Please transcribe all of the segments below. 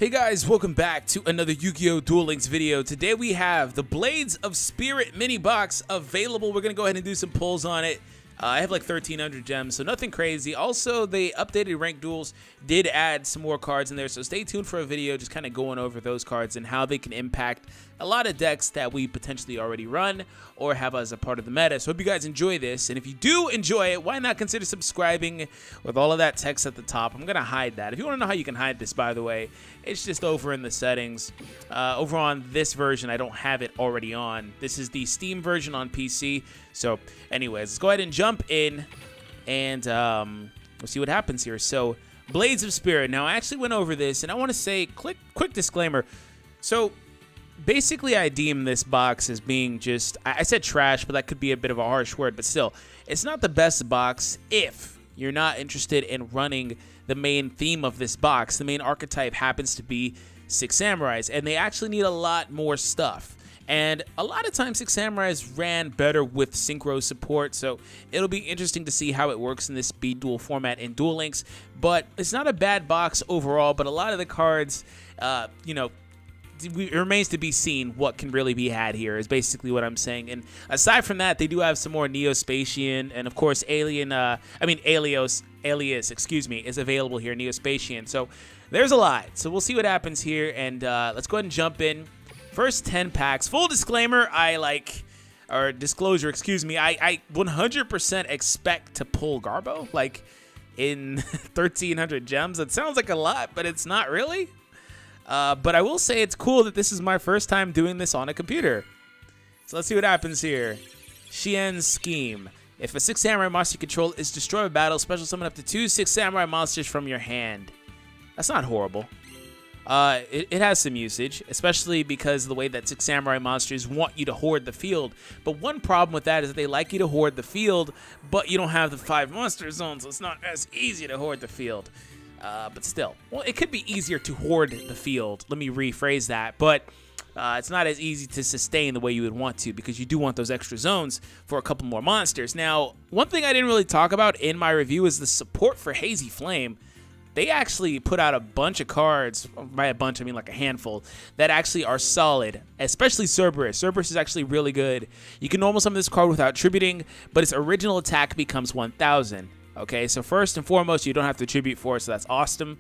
Hey guys, welcome back to another Yu-Gi-Oh! Duel Links video. Today we have the Blades of Spirit mini box available. We're going to go ahead and do some pulls on it. I have like 1,300 gems, so nothing crazy. Also, they updated Ranked Duels, did add some more cards in there, so stay tuned for a video just kind of going over those cards and how they can impact a lot of decks that we potentially already run or have as a part of the meta. So hope you guys enjoy this, and if you do enjoy it, why not consider subscribing with all of that text at the top. I'm going to hide that. If you want to know how you can hide this, by the way, it's just over in the settings. Over on this version, I don't have it already on. This is the Steam version on PC. So anyways, let's go ahead and jump in and we'll see what happens here. So Blades of Spirit. Now, I actually went over this, and I want to say, quick disclaimer. So basically, I deem this box as being just, I said trash, but that could be a bit of a harsh word, but still, it's not the best box if you're not interested in running the main theme of this box. The main archetype happens to be Six Samurais, and they actually need a lot more stuff. And a lot of times, Six Samurais ran better with synchro support, so it'll be interesting to see how it works in this speed duel format in Duel Links. But it's not a bad box overall, but a lot of the cards, you know, it remains to be seen what can really be had here, is basically what I'm saying. And aside from that, they do have some more Neospatian, and of course, Alias, excuse me, is available here, Neospatian. So there's a lot. So we'll see what happens here, and let's go ahead and jump in. First 10 packs. Full disclaimer, disclosure, excuse me, I 100% expect to pull Garbo, like, in 1,300 gems. It sounds like a lot, but it's not really. But I will say it's cool that this is my first time doing this on a computer. So let's see what happens here. Xian's Scheme. If a Six Samurai monster you control is destroyed by battle, special summon up to 2 Six Samurai monsters from your hand. That's not horrible. It has some usage, especially because of the way that Six Samurai monsters want you to hoard the field. But one problem with that is that they like you to hoard the field, but you don't have the 5 monster zones, so it's not as easy to hoard the field. But still, well, it could be easier to hoard the field. Let me rephrase that. But it's not as easy to sustain the way you would want to, because you do want those extra zones for a couple more monsters. Now, one thing I didn't really talk about in my review is the support for Hazy Flame. They actually put out a bunch of cards, by a bunch I mean like a handful, that actually are solid, especially Cerberus. Cerberus is actually really good. You can normal summon this card without tributing, but its original attack becomes 1,000. Okay, so first and foremost, you don't have to tribute for it, so that's awesome,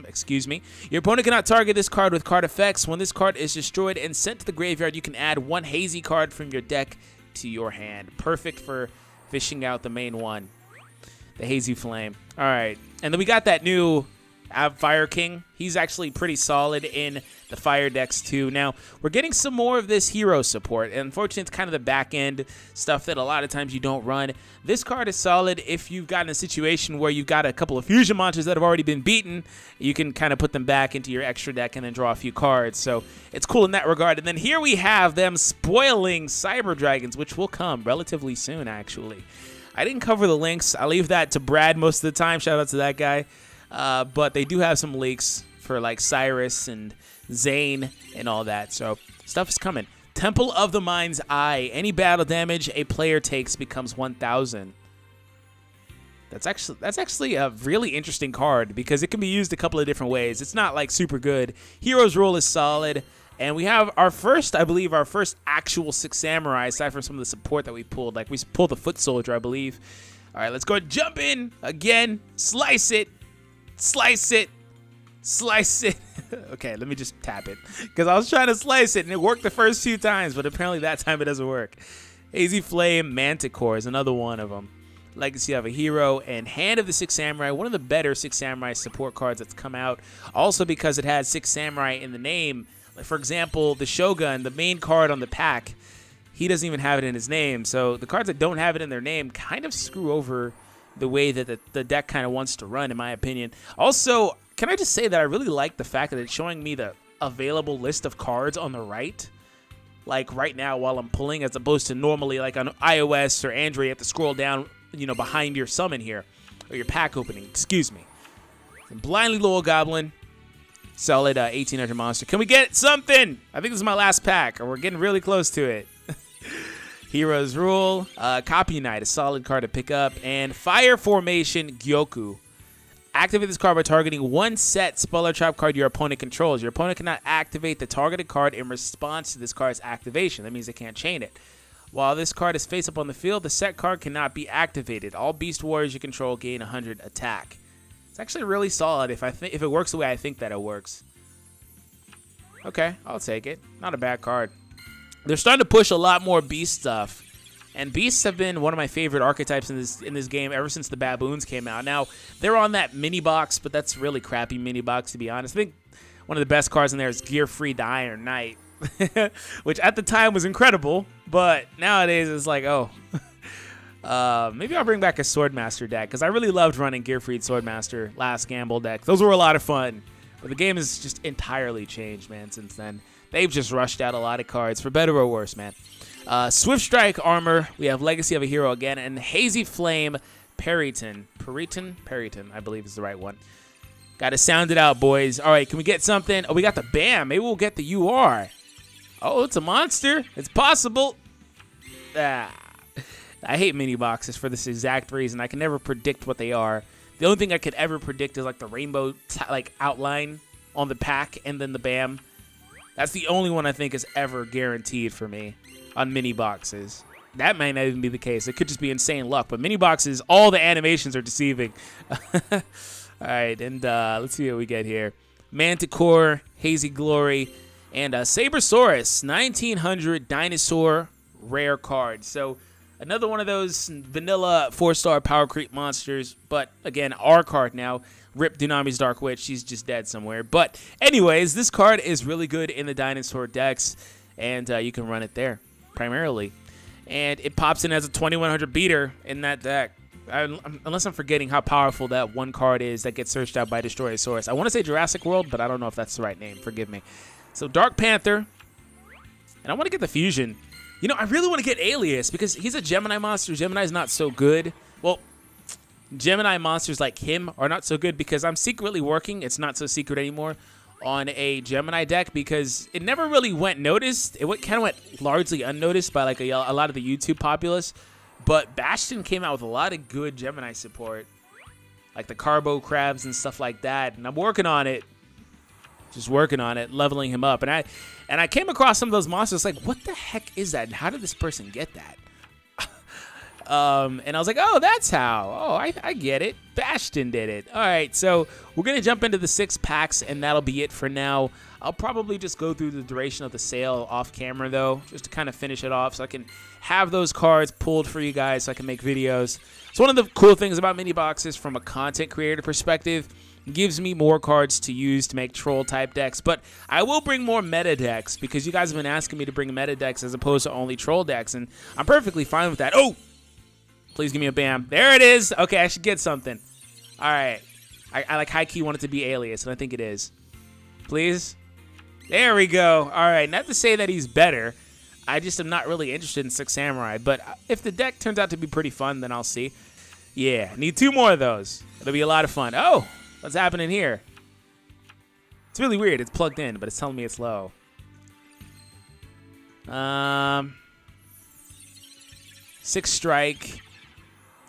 excuse me. Your opponent cannot target this card with card effects. When this card is destroyed and sent to the graveyard, you can add 1 hazy card from your deck to your hand. Perfect for fishing out the main one, the Hazy Flame. All right, and then we got that new Fire King. He's actually pretty solid in the fire decks too. Now, we're getting some more of this hero support, and unfortunately, it's kind of the back end stuff that a lot of times you don't run. This card is solid if you've got in a situation where you've got a couple of fusion monsters that have already been beaten. You can kind of put them back into your extra deck and then draw a few cards. So it's cool in that regard. And then here we have them spoiling Cyber Dragons, which will come relatively soon, actually. I didn't cover the links. I leave that to Brad most of the time. Shout out to that guy. But they do have some leaks for like Cyrus and Zane and all that. So stuff is coming. Temple of the Mind's Eye. Any battle damage a player takes becomes 1,000. That's actually a really interesting card because it can be used a couple of different ways. It's not like super good. Hero's Rule is solid. And we have our first, I believe, our first actual Six Samurai, aside from some of the support that we pulled. Like, we pulled the Foot Soldier, I believe. All right, let's go and jump in again. Slice it. Slice it. Slice it. Okay, let me just tap it. Because I was trying to slice it, and it worked the first few times, but apparently that time it doesn't work. Hazy Flame Manticore is another one of them. Legacy of a Hero, and Hand of the Six Samurai, one of the better Six Samurai support cards that's come out. Also because it has Six Samurai in the name. Like, for example, the Shogun, the main card on the pack, he doesn't even have it in his name. So the cards that don't have it in their name kind of screw over the way that the deck kind of wants to run, in my opinion. Also, can I just say that I really like the fact that it's showing me the available list of cards on the right, like right now while I'm pulling, as opposed to normally like on iOS or Android, you have to scroll down, you know, behind your summon here, or your pack opening, excuse me. Blindly Loyal Goblin. Solid 1,800 monster. Can we get something? I think this is my last pack, or we're getting really close to it. Hero's Rule. Copy Knight, a solid card to pick up. And Fire Formation Gyoku. Activate this card by targeting one set Spoiler Trap card your opponent controls. Your opponent cannot activate the targeted card in response to this card's activation. That means they can't chain it. While this card is face up on the field, the set card cannot be activated. All Beast Warriors you control gain 100 attack. It's actually really solid if it works the way I think that it works. Okay, I'll take it. Not a bad card. They're starting to push a lot more Beast stuff. And Beasts have been one of my favorite archetypes in this game ever since the Baboons came out. Now, they're on that mini box, but that's really crappy mini box, to be honest. I think one of the best cards in there is Gear Free the Iron Knight, which at the time was incredible, but nowadays it's like, oh. Maybe I'll bring back a Swordmaster deck, because I really loved running Gear Freed Swordmaster last Gamble deck. Those were a lot of fun, but the game has just entirely changed, man, since then. They've just rushed out a lot of cards, for better or worse, man. Swift Strike Armor, we have Legacy of a Hero again, and Hazy Flame Periton, I believe is the right one. Got to sound it out, boys. All right, can we get something? Oh, we got the BAM. Maybe we'll get the UR. Oh, it's a monster. It's possible. I hate mini boxes for this exact reason. I can never predict what they are. The only thing I could ever predict is like the rainbow outline on the pack and then the BAM. That's the only one I think is ever guaranteed for me on mini boxes. That might not even be the case. It could just be insane luck. But mini boxes, all the animations are deceiving. All right, and let's see what we get here. Manticore, Hazy Glory, and Sabersaurus, 1900 Dinosaur rare card. So another one of those vanilla 4-star power creep monsters. But again, our card now. Rip Dunami's Dark Witch. She's just dead somewhere. But anyways, this card is really good in the dinosaur decks. And you can run it there, primarily. And it pops in as a 2100 beater in that deck. Unless I'm forgetting how powerful that one card is that gets searched out by Destroyosaurus. I want to say Jurassic World, but I don't know if that's the right name. Forgive me. So Dark Panther. And I want to get the Fusion. You know, I really want to get Alias because he's a Gemini monster. Gemini's not so good. Well, Gemini monsters like him are not so good because I'm secretly working. It's not so secret anymore. On a Gemini deck because it never really went noticed. It kind of went largely unnoticed by like a lot of the YouTube populace. But Bastion came out with a lot of good Gemini support, like the Carbo Crabs and stuff like that. And I'm working on it, just working on it, leveling him up. And I came across some of those monsters like, what the heck is that? And how did this person get that? And I was like, oh, that's how. Oh, I get it. Bastion did it. All right, so we're going to jump into the 6 packs, and that'll be it for now. I'll probably just go through the duration of the sale off camera, though, just to kind of finish it off so I can have those cards pulled for you guys so I can make videos. So one of the cool things about mini boxes from a content creator perspective, it gives me more cards to use to make troll-type decks. But I will bring more meta decks because you guys have been asking me to bring meta decks as opposed to only troll decks, and I'm perfectly fine with that. Oh! Please give me a BAM. There it is. Okay, I should get something. All right. I like high-key want it to be Alias, and I think it is. Please? There we go. All right. Not to say that he's better. I just am not really interested in 6 Samurai. But if the deck turns out to be pretty fun, then I'll see. Yeah, need 2 more of those. It'll be a lot of fun. Oh, what's happening here? It's really weird. It's plugged in, but it's telling me it's low. 6 strike.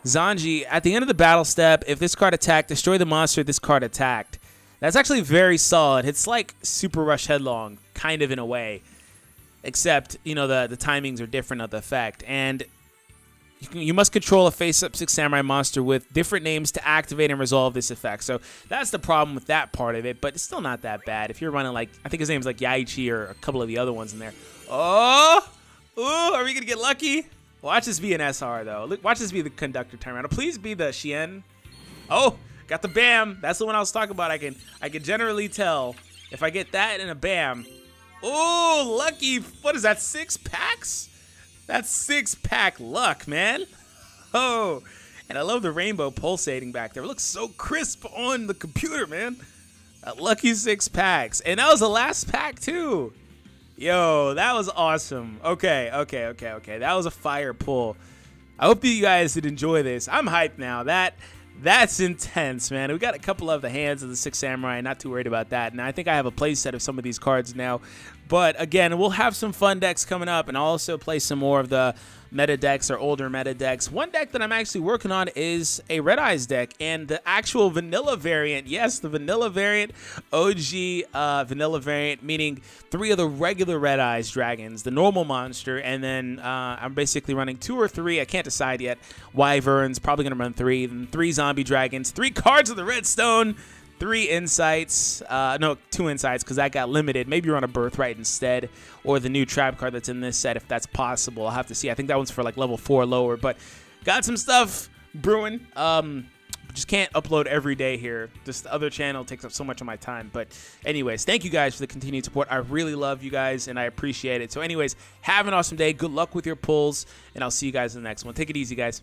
Zanji, at the end of the battle step, if this card attacked, destroy the monster this card attacked. That's actually very solid. It's like Super Rush Headlong, kind of in a way. Except, you know, the timings are different of the effect. And you must control a face-up 6 Samurai monster with different names to activate and resolve this effect. So that's the problem with that part of it, but it's still not that bad. If you're running, like, I think his name's like Yaichi or a couple of the other ones in there. Oh! Ooh, are we going to get lucky? Watch this be an SR, though. Look, watch this be the conductor turnaround. Please be the Shien. Oh, got the BAM. That's the one I was talking about. I can generally tell if I get that and a BAM. Oh, lucky. What is that, 6 packs? That's 6-pack luck, man. Oh, and I love the rainbow pulsating back there. It looks so crisp on the computer, man. That lucky 6 packs. And that was the last pack, too. Yo, that was awesome. Okay. That was a fire pull. I hope you guys did enjoy this. I'm hyped now. That's intense, man. We got a couple of the hands of the 6 Samurai. Not too worried about that. And I think I have a play set of some of these cards now. But again, we'll have some fun decks coming up, and I'll also play some more of the meta decks or older meta decks. One deck that I'm actually working on is a Red Eyes deck, and the actual vanilla variant. Yes, the vanilla variant, OG vanilla variant, meaning 3 of the regular Red Eyes dragons, the normal monster, and then I'm basically running 2 or 3. I can't decide yet. Wyverns, probably going to run 3. Then 3 zombie dragons, 3 cards of the redstone, 3 insights, no, 2 insights because that got limited. Maybe run a birthright instead, or the new tribe card that's in this set if that's possible. I'll have to see. I think that one's for like level 4 or lower, but got some stuff brewing. Just can't upload every day here. This other channel takes up so much of my time. But anyways, thank you guys for the continued support. I really love you guys and I appreciate it. So anyways, have an awesome day. Good luck with your pulls, and I'll see you guys in the next one. Take it easy, guys.